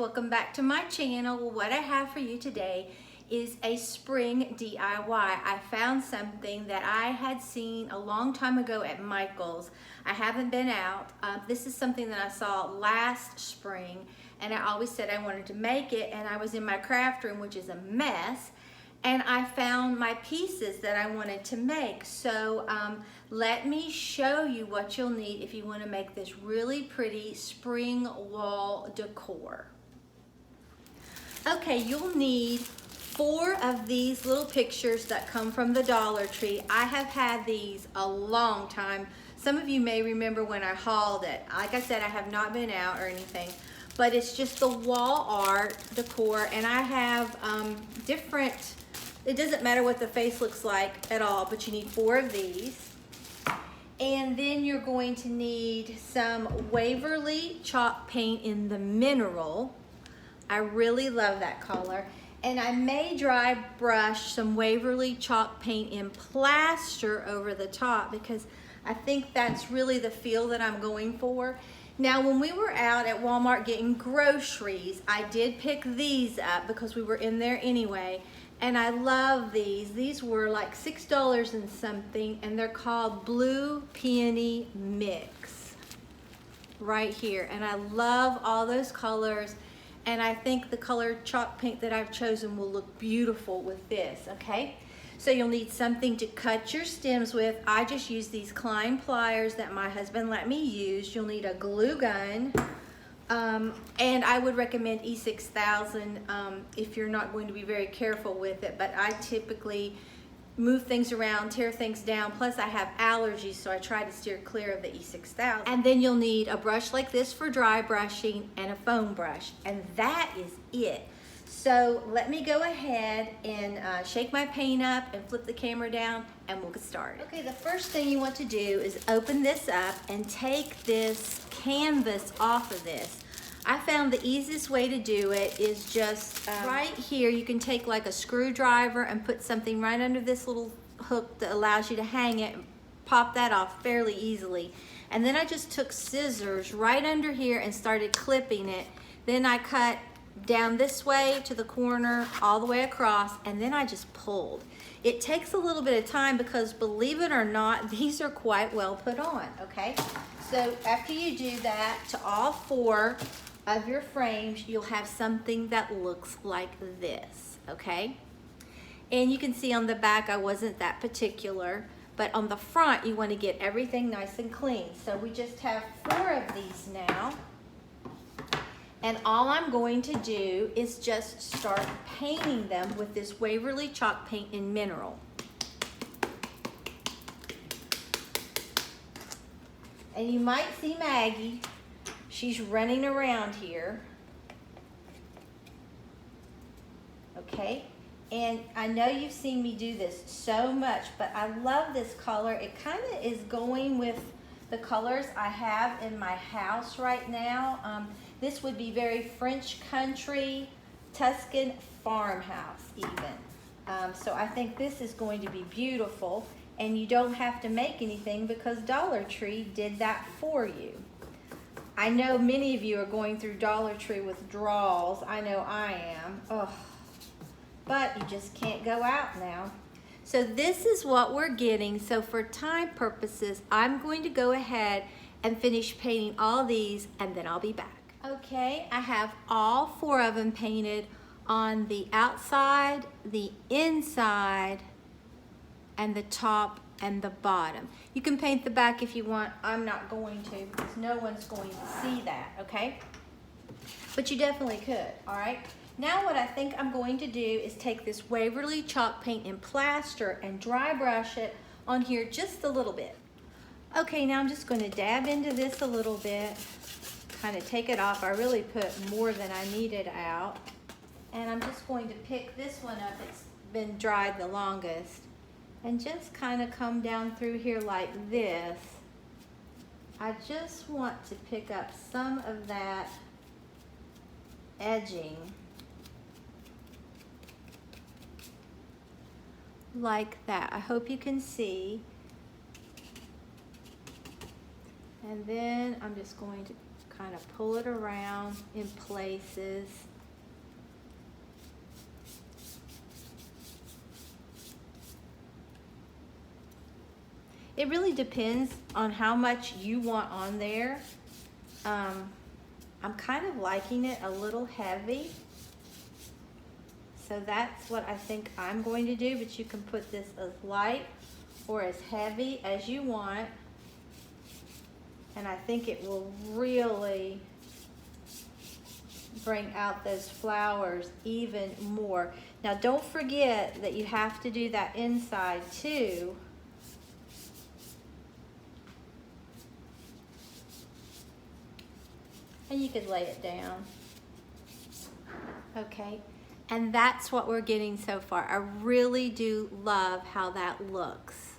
welcome back to my channel. Well, what I have for you today is a spring DIY. I found something that I had seen a long time ago at Michael's. I haven't been out. This is something that I saw last spring, and I always said I wanted to make it, and I was in my craft room, which is a mess, and I found my pieces that I wanted to make. So let me show you what you'll need if you want to make this really pretty spring wall decor. Okay, you'll need 4 of these little pictures that come from the Dollar Tree. I have had these a long time. Some of you may remember when I hauled it. Like I said, I have not been out or anything, but it's just the wall art decor, and I have different, it doesn't matter what the face looks like at all, but you need 4 of these. And then you're going to need some Waverly Chalk paint in the mineral. I really love that color. And I may dry brush some Waverly Chalk paint in Plaster over the top because I think that's really the feel that I'm going for. Now, when we were out at Walmart getting groceries, I did pick these up because we were in there anyway. And I love these. These were like $6 and something, and they're called Blue Pansy Mix right here. And I love all those colors, and I think the color chalk paint that I've chosen will look beautiful with this, okay? So you'll need something to cut your stems with. I just use these Klein pliers that my husband let me use. You'll need a glue gun. And I would recommend E6000 if you're not going to be very careful with it, but I typically move things around, tear things down, plus I have allergies, so I try to steer clear of the E6000. And then you'll need a brush like this for dry brushing and a foam brush, and that is it. So let me go ahead and shake my paint up and flip the camera down, and we'll get started. Okay, the first thing you want to do is open this up and take this canvas off of this. I found the easiest way to do it is just right here. You can take like a screwdriver and put something right under this little hook that allows you to hang it and pop that off fairly easily. And then I just took scissors right under here and started clipping it. Then I cut down this way to the corner, all the way across, and then I just pulled. It takes a little bit of time because, believe it or not, these are quite well put on, okay? So after you do that to all 4 of your frames, you'll have something that looks like this, okay? And you can see on the back I wasn't that particular, but on the front you want to get everything nice and clean. So we just have 4 of these now. And all I'm going to do is just start painting them with this Waverly Chalk paint in mineral. And you might see Maggie. She's running around here. Okay? And I know you've seen me do this so much, but I love this color. It kind of is going with the colors I have in my house right now. This would be very French country, Tuscan farmhouse even. So I think this is going to be beautiful, and you don't have to make anything because Dollar Tree did that for you. I know many of you are going through Dollar Tree withdrawals. I know I am. Ugh. But you just can't go out now. So this is what we're getting. So for time purposes, I'm going to go ahead and finish painting all these, and then I'll be back. Okay, I have all 4 of them painted on the outside, the inside, and the top and the bottom. You can paint the back if you want. I'm not going to because no one's going to see that, okay? But you definitely could, all right? Now what I think I'm going to do is take this Waverly Chalk paint in Plaster and dry brush it on here just a little bit. Okay, now I'm just going to dab into this a little bit, kind of take it off. I really put more than I needed out. And I'm just going to pick this one up. It's been dried the longest. And just kind of come down through here like this. I just want to pick up some of that edging. Like that. I hope you can see. And then I'm just going to kind of pull it around in places. It really depends on how much you want on there. I'm kind of liking it a little heavy. So that's what I think I'm going to do, but you can put this as light or as heavy as you want. And I think it will really bring out those flowers even more. Now don't forget that you have to do that inside too. And you could lay it down. Okay, and that's what we're getting so far. I really do love how that looks.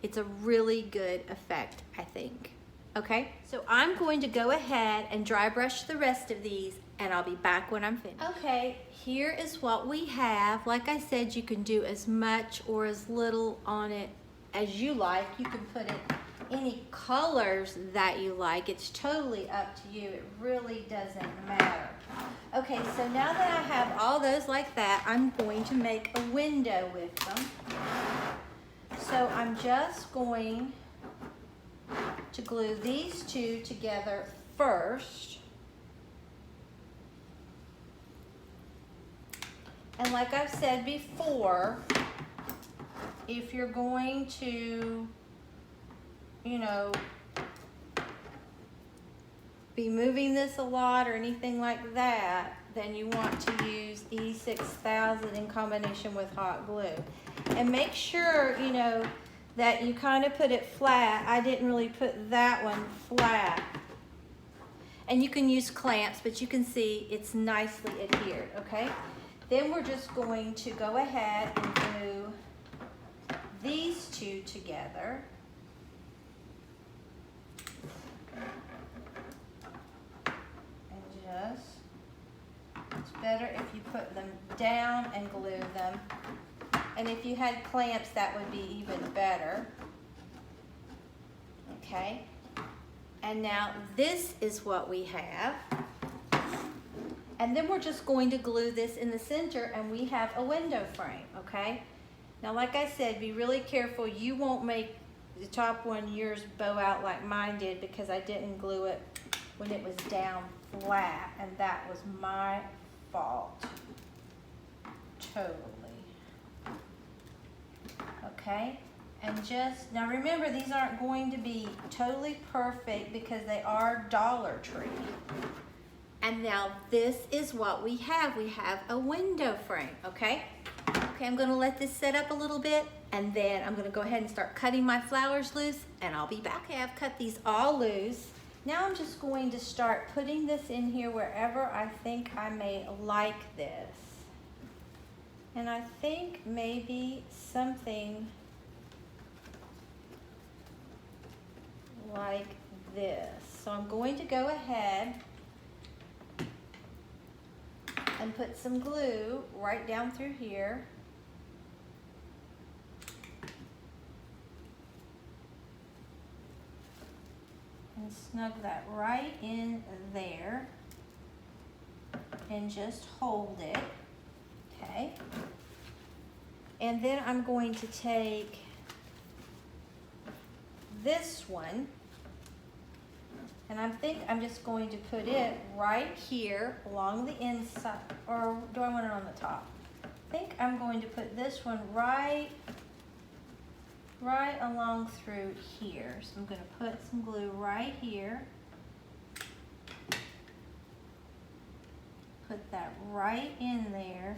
It's a really good effect, I think. Okay, so I'm going to go ahead and dry brush the rest of these, and I'll be back when I'm finished. Okay, here is what we have. Like I said, you can do as much or as little on it as you like. You can put it any colors that you like. It's totally up to you. It really doesn't matter. Okay, so now that I have all those like that, I'm going to make a window with them. So I'm just going to glue these two together first. And like I've said before, if you're going to, you know, be moving this a lot or anything like that, then you want to use E6000 in combination with hot glue. And make sure, you know, that you kind of put it flat. I didn't really put that one flat. And you can use clamps, but you can see it's nicely adhered, okay? Then we're just going to go ahead and glue these two together. It's better if you put them down and glue them. And if you had clamps, that would be even better. Okay. And now this is what we have. And then we're just going to glue this in the center, and we have a window frame, okay? Now, like I said, be really careful. You won't make the top one yours bow out like mine did, because I didn't glue it when it was down flat, and that was my fault. Totally. Okay, and just, now remember, these aren't going to be totally perfect because they are Dollar Tree. And now this is what we have. We have a window frame, okay? Okay, I'm gonna let this set up a little bit, and then I'm gonna go ahead and start cutting my flowers loose, and I'll be back. Okay, I've cut these all loose. Now I'm just going to start putting this in here wherever I think I may like this. And I think maybe something like this. So I'm going to go ahead and put some glue right down through here. And snug that right in there and just hold it, okay? And then I'm going to take this one, and I think I'm just going to put it right here along the inside, or do I want it on the top? I think I'm going to put this one right along through here. So I'm going to put some glue right here. Put that right in there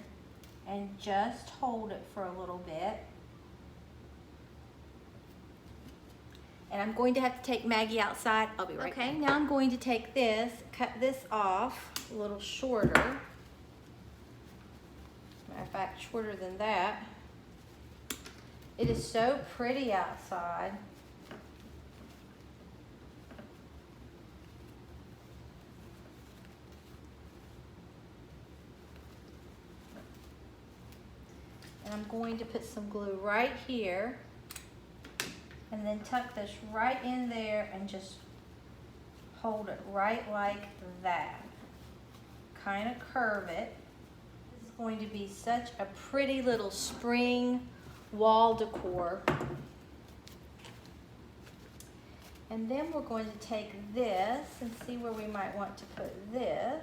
and just hold it for a little bit. And I'm going to have to take Maggie outside. I'll be right back. Okay, now I'm going to take this, cut this off a little shorter. Matter of fact, shorter than that. It is so pretty outside. And I'm going to put some glue right here, and then tuck this right in there and just hold it right like that. Kind of curve it. This is going to be such a pretty little spring wall decor. And then we're going to take this and see where we might want to put this.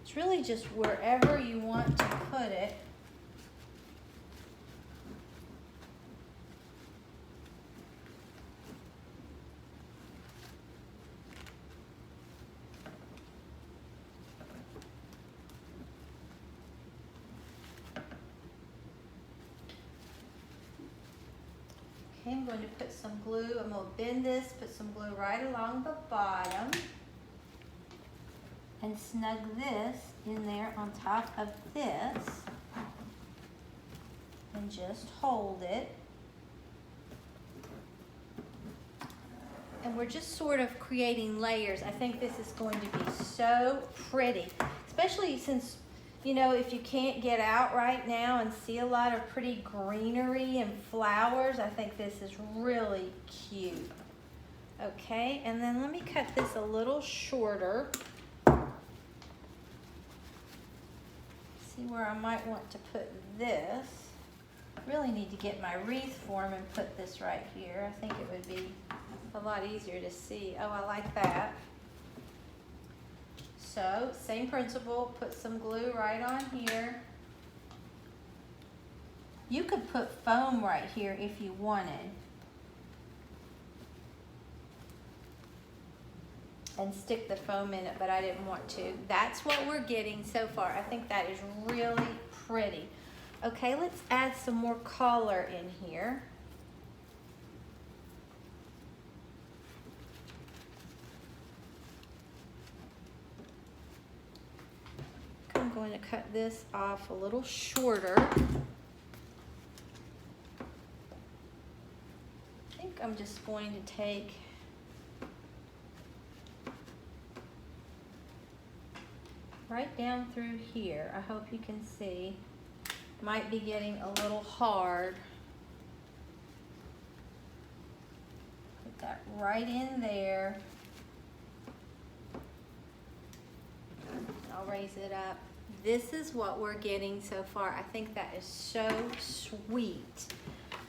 It's really just wherever you want to put it. Okay, I'm going to put some glue. I'm going to bend this, put some glue right along the bottom, and snug this in there on top of this, and just hold it. And we're just sort of creating layers. I think this is going to be so pretty, especially since, you know, if you can't get out right now and see a lot of pretty greenery and flowers, I think this is really cute. Okay, and then let me cut this a little shorter. See where I might want to put this. Really need to get my wreath form and put this right here. I think it would be a lot easier to see. Oh, I like that. So, same principle, put some glue right on here. You could put foam right here if you wanted. And stick the foam in it, but I didn't want to. That's what we're getting so far. I think that is really pretty. Okay, let's add some more color in here. I'm going to cut this off a little shorter. I think I'm just going to take right down through here. I hope you can see. Might be getting a little hard. Put that right in there. I'll raise it up. This is what we're getting so far. I think that is so sweet.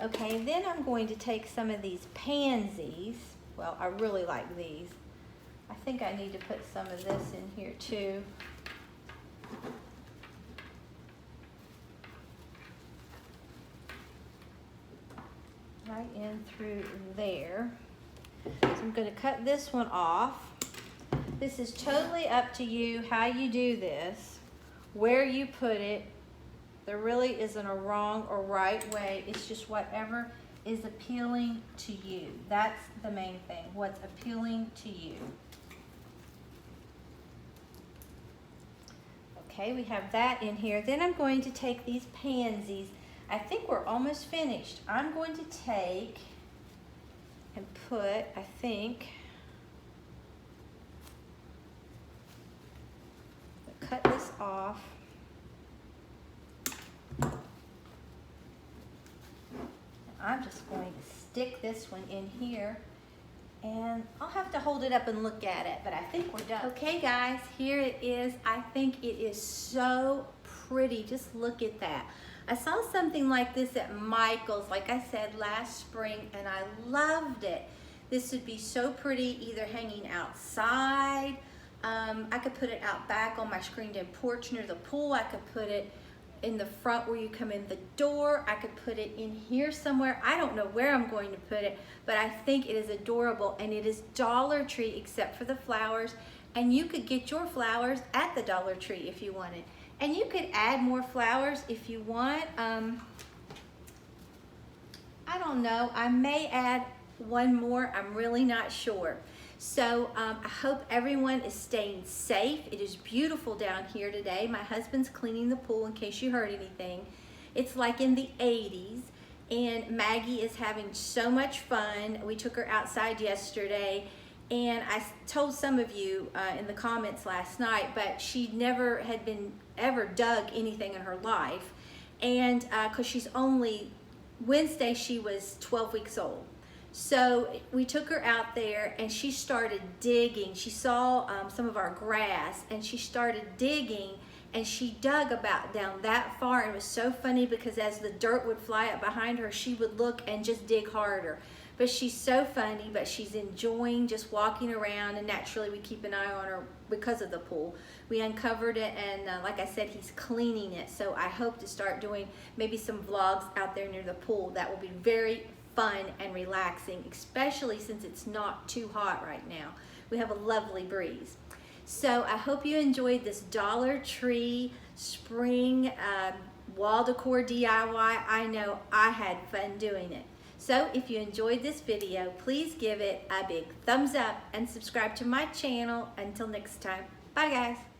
Okay, then I'm going to take some of these pansies. Well, I really like these. I think I need to put some of this in here too. Right in through there. So I'm going to cut this one off. This is totally up to you how you do this, where you put it. There really isn't a wrong or right way. It's just whatever is appealing to you. That's the main thing, what's appealing to you. Okay, we have that in here. Then I'm going to take these pansies. I think we're almost finished. I'm going to take and put, I think, cut this off. I'm just going to stick this one in here, and I'll have to hold it up and look at it, but I think we're done. Okay guys, here it is. I think it is so pretty. Just look at that. I saw something like this at Michael's, like I said, last spring, and I loved it. This would be so pretty either hanging outside. I could put it out back on my screened-in porch near the pool. I could put it in the front where you come in the door. I could put it in here somewhere. I don't know where I'm going to put it, but I think it is adorable, and it is Dollar Tree except for the flowers, and you could get your flowers at the Dollar Tree if you wanted. And you could add more flowers if you want. I don't know, I may add one more, I'm really not sure. So I hope everyone is staying safe. It is beautiful down here today. My husband's cleaning the pool in case you heard anything. It's like in the 80s, and Maggie is having so much fun. We took her outside yesterday, and I told some of you in the comments last night, but she never had been ever dug anything in her life, and because she's only, Wednesday she was 12 weeks old. So we took her out there and she started digging. She saw some of our grass and she started digging, and she dug about down that far. And it was so funny because as the dirt would fly up behind her, she would look and just dig harder. But she's so funny, but she's enjoying just walking around, and naturally we keep an eye on her because of the pool. We uncovered it, and like I said, he's cleaning it. So I hope to start doing maybe some vlogs out there near the pool. That will be very fun and relaxing, especially since it's not too hot right now. We have a lovely breeze. So I hope you enjoyed this Dollar Tree spring wall decor DIY. I know I had fun doing it. So if you enjoyed this video, please give it a big thumbs up and subscribe to my channel. Until next time, bye guys.